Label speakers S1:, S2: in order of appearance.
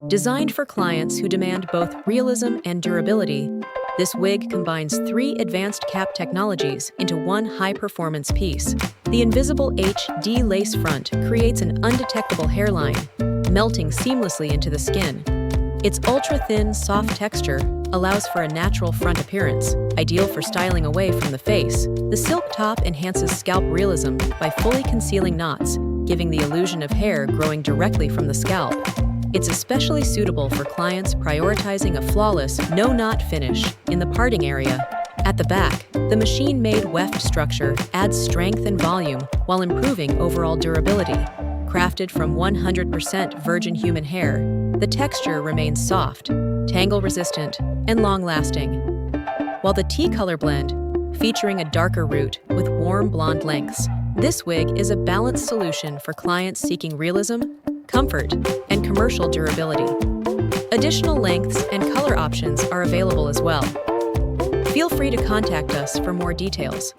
S1: Designed for clients who demand both realism and durability, this wig combines 3 advanced cap technologies into one high-performance piece. The invisible HD lace front creates an undetectable hairline, melting seamlessly into the skin. Its ultra-thin, soft texture allows for a natural front appearance, ideal for styling away from the face. The silk top enhances scalp realism by fully concealing knots, giving the illusion of hair growing directly from the scalp. It's especially suitable for clients prioritizing a flawless, no-knot finish in the parting area. At the back, the machine-made weft structure adds strength and volume while improving overall durability. Crafted from 100% virgin human hair, the texture remains soft, tangle-resistant, and long-lasting. While the tea-color blend, featuring a darker root with warm blonde lengths, this wig is a balanced solution for clients seeking realism, comfort, and commercial durability. Additional lengths and color options are available as well. Feel free to contact us for more details.